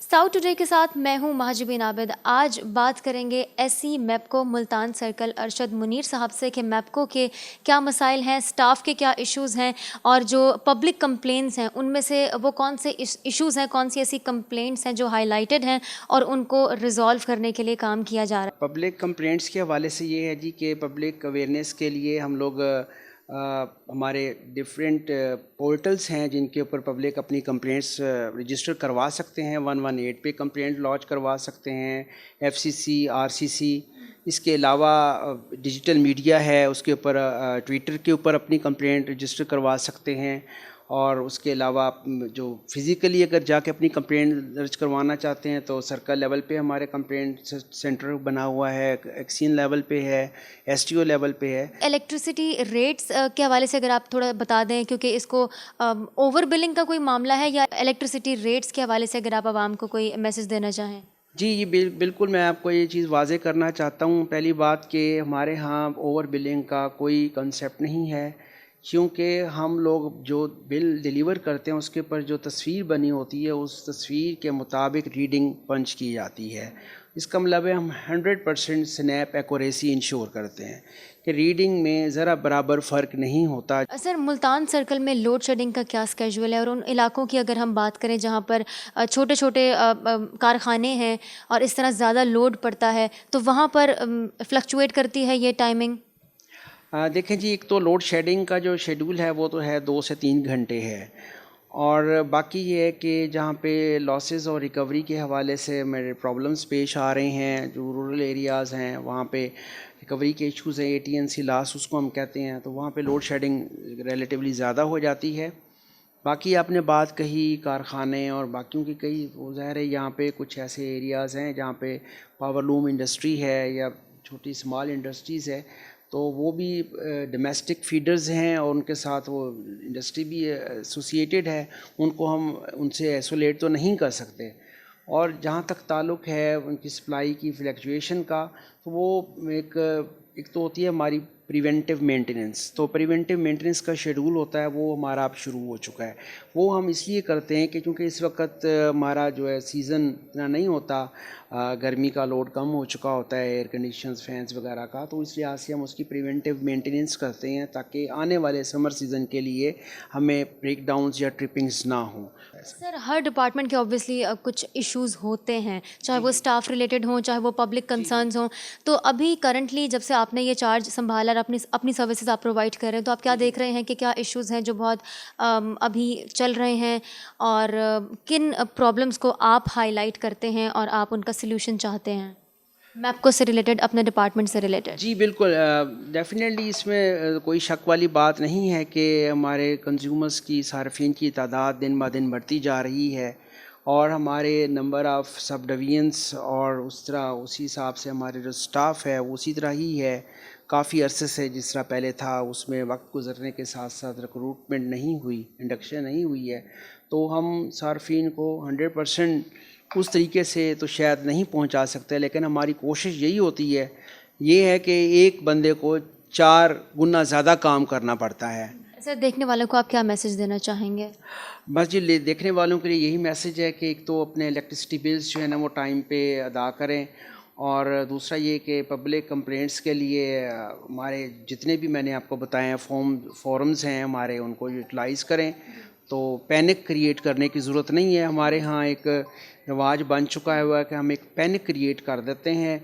South today के साथ मैं हूं महाजबीन आबिद। आज बात करेंगे एससी मैप्को मुल्तान सर्कल अरशद मुनीर साहब से कि मैप्को के क्या मसाइल हैं, स्टाफ के क्या इश्यूज़ हैं और जो पब्लिक कंप्लेंट्स हैं उनमें से वो कौन से इश्यूज़ हैं, कौन सी ऐसी कंप्लेंट्स हैं जो हाईलाइटेड हैं और उनको रिजॉल्व करने के लिए काम किया जा रहा है। पब्लिक कंप्लेंट्स के हवाले से ये है जी कि पब्लिक अवेयरनेस के लिए हम लोग हमारे डिफरेंट पोर्टल्स हैं जिनके ऊपर पब्लिक अपनी कंप्लेंट्स रजिस्टर करवा सकते हैं। 118 पे कंप्लेंट लॉन्च करवा सकते हैं, एफसीसी, आरसीसी। इसके अलावा डिजिटल मीडिया है, उसके ऊपर ट्विटर के ऊपर अपनी कंप्लेंट रजिस्टर करवा सकते हैं। और उसके अलावा जो फिज़िकली अगर जाके अपनी कंप्लेंट दर्ज करवाना चाहते हैं तो सर्कल लेवल पे हमारे कंप्लेंट सेंटर बना हुआ है, एक्सीन लेवल पे है, एसटीओ लेवल पे है। इलेक्ट्रिसिटी रेट्स के हवाले से अगर आप थोड़ा बता दें, क्योंकि इसको ओवर बिलिंग का कोई मामला है, या इलेक्ट्रिसिटी रेट्स के हवाले से अगर आप आवाम को कोई मैसेज देना चाहें। जी, ये बिल्कुल मैं आपको ये चीज़ वाज़ेह करना चाहता हूँ। पहली बात कि हमारे यहाँ ओवर बिलिंग का कोई कंसेप्ट नहीं है, क्योंकि हम लोग जो बिल डिलीवर करते हैं उसके ऊपर जो तस्वीर बनी होती है उस तस्वीर के मुताबिक रीडिंग पंच की जाती है। इसका मतलब है हम 100% स्नैप एक्यूरेसी इंश्योर करते हैं कि रीडिंग में ज़रा बराबर फ़र्क नहीं होता। सर, मुल्तान सर्कल में लोड शेडिंग का क्या स्केजुअल है, और उन इलाकों की अगर हम बात करें जहाँ पर छोटे छोटे कारखाने हैं और इस तरह ज़्यादा लोड पड़ता है, तो वहाँ पर फ्लक्चुएट करती है ये टाइमिंग? देखें जी, एक तो लोड शेडिंग का जो शेड्यूल है वो तो है 2 से 3 घंटे है, और बाकी ये है कि जहाँ पे लॉसेस और रिकवरी के हवाले से मेरे प्रॉब्लम्स पेश आ रहे हैं, जो रूरल एरियाज़ हैं वहाँ पे रिकवरी के इश्यूज़ हैं, एटीएनसी लॉस उसको हम कहते हैं, तो वहाँ पे लोड शेडिंग रिलेटिवली ज़्यादा हो जाती है। बाकी आपने बात कही कारखाने और बाकियों की कही, वो ज़ाहिर है यहाँ पे कुछ ऐसे एरियाज़ हैं जहाँ पे पावर लूम इंडस्ट्री है या छोटी स्मॉल इंडस्ट्रीज़ है, तो वो भी डोमेस्टिक फीडर्स हैं और उनके साथ वो इंडस्ट्री भी एसोसिएटेड है, उनको हम उनसे आइसोलेट तो नहीं कर सकते। और जहाँ तक ताल्लुक़ है उनकी सप्लाई की फ्लक्चुएशन का, तो वो एक तो होती है हमारी प्रिवेंटिव मेंटेनेंस। तो प्रिवेंटिव मेंटेनेंस का शेड्यूल होता है, वो हमारा अब शुरू हो चुका है। वो हम इसलिए करते हैं कि क्योंकि इस वक्त हमारा जो है सीज़न इतना नहीं होता, गर्मी का लोड कम हो चुका होता है, एयर कंडीशंस, फैंस वगैरह का, तो इस लिहाज से हम उसकी प्रिवेंटिव मेंटेनेंस करते हैं ताकि आने वाले समर सीज़न के लिए हमें ब्रेकडाउन्स या ट्रिपिंग्स ना हों। सर, हर डिपार्टमेंट के ऑब्वियसली कुछ इश्यूज़ होते हैं, चाहे वो स्टाफ रिलेटेड हों, चाहे वो पब्लिक कंसर्न्स हों। तो अभी करंटली जब से आपने ये चार्ज संभाला और अपनी अपनी सर्विसेज आप प्रोवाइड कर रहे हैं, तो आप क्या देख रहे हैं कि क्या इश्यूज़ हैं जो बहुत अभी चल रहे हैं, और किन प्रॉब्लम्स को आप हाईलाइट करते हैं और आप उनका सल्यूशन चाहते हैं मैप्को से रिलेटेड, अपने डिपार्टमेंट से रिलेटेड? जी बिल्कुल, डेफ़िनेटली इसमें कोई शक वाली बात नहीं है कि हमारे कंज्यूमर्स की, सार्फिन की तादाद दिन ब दिन बढ़ती जा रही है, और हमारे नंबर ऑफ़ सब डिवीज़न्स और उस तरह उसी हिसाब से हमारे जो स्टाफ है वो उसी तरह ही है। काफ़ी अरसे से जिस तरह पहले था उसमें वक्त गुजरने के साथ साथ रिक्रूटमेंट नहीं हुई, इंडक्शन नहीं हुई है, तो हम सार्फिन को 100% उस तरीके से तो शायद नहीं पहुंचा सकते, लेकिन हमारी कोशिश यही होती है, ये है कि एक बंदे को 4 गुना ज़्यादा काम करना पड़ता है। सर, देखने वालों को आप क्या मैसेज देना चाहेंगे? बस जी, देखने वालों के लिए यही मैसेज है कि एक तो अपने इलेक्ट्रिसिटी बिल्स जो है ना वो टाइम पे अदा करें, और दूसरा ये कि पब्लिक कंप्लेंट्स के लिए हमारे जितने भी मैंने आपको बताए हैं फोरम्स हैं हमारे, उनको यूटिलाइज़ करें। तो पैनिक क्रिएट करने की ज़रूरत नहीं है। हमारे यहाँ एक रिवाज बन चुका है कि हम एक पैनिक क्रिएट कर देते हैं